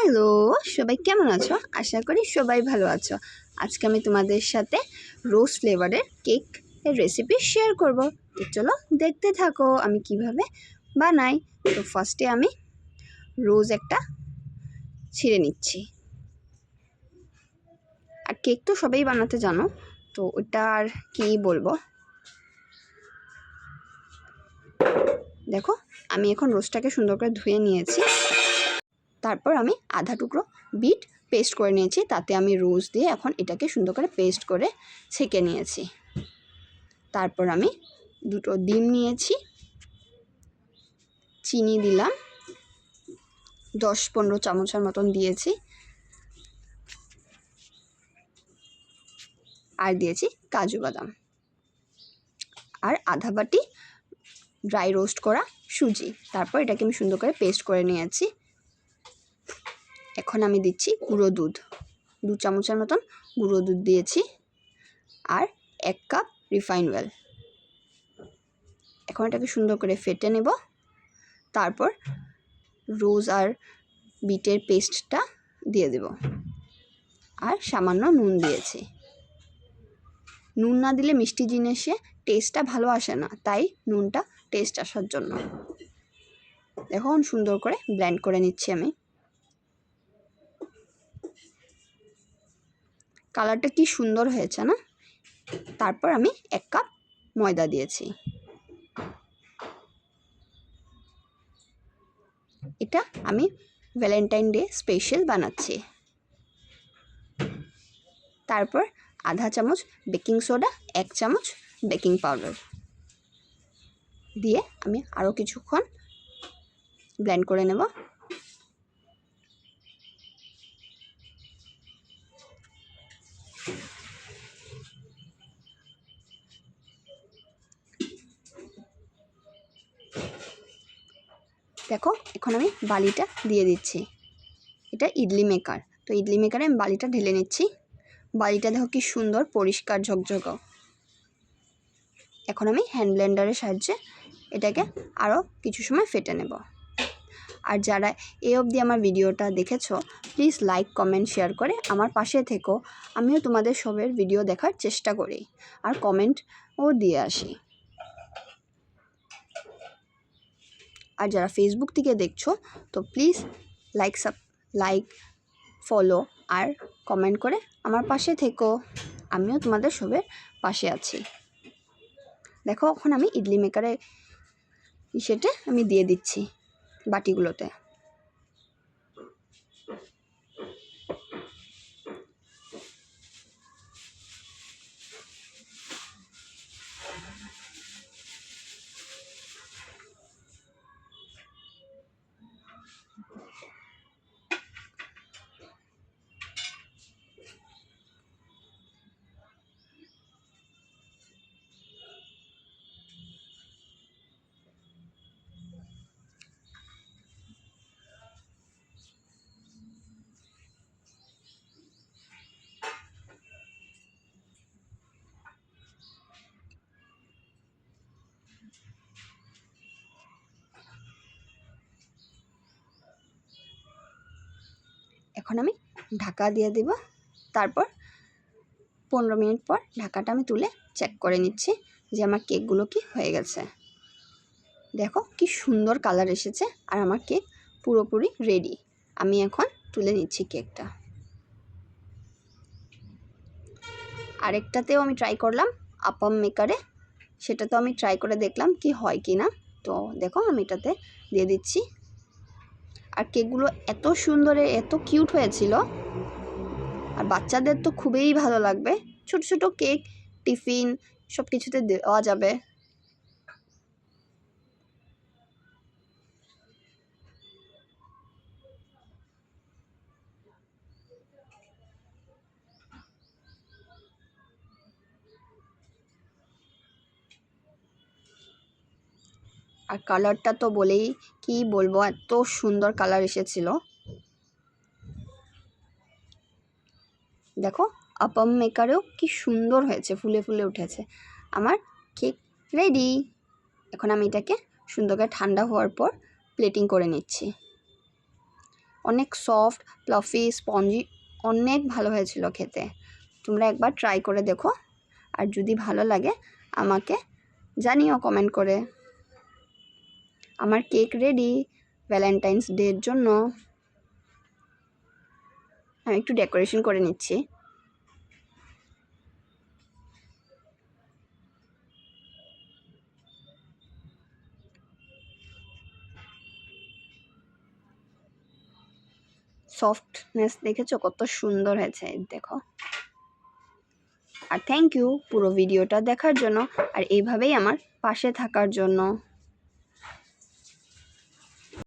Hello, সবাই কেমন আছো? আশা করি সবাই ভালো আছো। আজকে আমি তোমাদের সাথে রোজ ফ্লেভারের কেক এর রেসিপি শেয়ার করব। তো চলো দেখতে থাকো আমি কিভাবে বানাই। তো ফার্স্টে আমি রোজ একটা ছিঁড়ে নিচ্ছি। আর কেক তো সবাই বানাতে জানো, তো ওটা আর কি বলবো। দেখো আমি এখন রোজটাকে সুন্দর করে ধুয়ে নিয়েছি। তারপর আমি আধা টুকরো বিট পেস্ট করে নিয়েছি, তাতে আমি রোজ দিয়ে এখন এটাকে সুন্দর করে পেস্ট করে ছেঁকে নিয়েছি। তারপর আমি দুটো ডিম নিয়েছি, চিনি দিলাম 10-15 চামচের মতন দিয়েছি, আর দিয়েছি কাজু বাদাম, আর আধা বাটি ড্রাই রোস্ট করা সুজি। তারপর এটাকে আমি সুন্দর করে পেস্ট করে নিয়েছি। এখন আমি দিচ্ছি গুঁড়ো দুধ, 2 চামচের মতন গুঁড়ো দুধ দিয়েছি, আর 1 কাপ রিফাইন অয়েল। এখন এটাকে সুন্দর করে ফেটে নেব। তারপর রোজ আর বিটের পেস্টটা দিয়ে দেব, আর সামান্য নুন দিয়েছি। নুন না দিলে মিষ্টি জিনিসে টেস্টটা ভালো আসে না, তাই নুনটা টেস্ট আসার জন্য। এখন সুন্দর করে ব্লেন্ড করে নিচ্ছি আমি। কালারটা কি সুন্দর হয়েছে না? তারপর আমি 1 কাপ ময়দা দিয়েছি। এটা আমি ভ্যালেন্টাইন ডে স্পেশাল বানাচ্ছি। তারপর আধা চামচ বেকিং সোডা, 1 চামচ বেকিং পাউডার দিয়ে আমি আরও কিছুক্ষণ ব্লেন্ড করে নেব। দেখো এখন আমি বালিটা দিয়ে দিচ্ছি। এটা ইডলি মেকার, তো ইডলি মেকারে আমি বালিটা ঢেলে নিচ্ছি। বালিটা দেখো কি সুন্দর পরিষ্কার ঝকঝক। এখন আমি হ্যান্ড ব্লেন্ডারের সাহায্যে এটাকে আরও কিছু সময় ফেটে নেব। আর যারা এই অবধি আমার ভিডিওটা দেখেছো, প্লিজ লাইক কমেন্ট শেয়ার করে আমার পাশে থেকো। আমিও তোমাদের সবের ভিডিও দেখার চেষ্টা করি আর কমেন্টও দিয়ে আসি। আর যারা ফেসবুক থেকে দেখছো, তো প্লিজ লাইক ফলো আর কমেন্ট করে আমার পাশে থেকো। আমিও তোমাদের সবের পাশে আছি। দেখো এখন আমি ইডলি মেকারে সেটা আমি দিয়ে দিচ্ছি বাটিগুলোতে। এখন আমি ঢাকা দিয়ে দেব। তারপর 15 মিনিট পর ঢাকাটা আমি তুলে চেক করে নিচ্ছি যে আমার কেকগুলো কি হয়ে গেছে। দেখো কি সুন্দর কালার এসেছে, আর আমার কেক পুরোপুরি রেডি। আমি এখন তুলে নিচ্ছি কেকটা। আরেকটাতেও আমি ট্রাই করলাম আপাম মেকারে, সেটা তো আমি ট্রাই করে দেখলাম কি হয় কি না। তো দেখো আমি এটাতে দিয়ে দিচ্ছি। আর কেকগুলো এত সুন্দর, এত কিউট হয়েছিল, আর বাচ্চাদের তো খুবই ভালো লাগবে। ছোট ছোট কেক টিফিন সব কিছুতে দেওয়া যাবে। আর কালারটা তো বলেই কি বলবো, এত সুন্দর কালার এসেছিল। দেখো আপাম মেকারেও কি সুন্দর হয়েছে, ফুলে ফুলে উঠেছে। আমার কেক রেডি। এখন আমি এটাকে সুন্দর করে ঠান্ডা হওয়ার পর প্লেটিং করে নিচ্ছি। অনেক সফট, ফ্লাফি, স্পঞ্জি, অনেক ভালো হয়েছিল খেতে। তোমরা একবার ট্রাই করে দেখো, আর যদি ভালো লাগে আমাকে জানিও কমেন্ট করে। আমার কেক রেডি ভ্যালেন্টাইন্স ডের জন্য। আমি একটু ডেকোরেশন করে নিচ্ছি। সফটনেস দেখেছো কত সুন্দর হয়েছে, দেখো। আর থ্যাংক ইউ পুরো ভিডিওটা দেখার জন্য আর এইভাবেই আমার পাশে থাকার জন্য।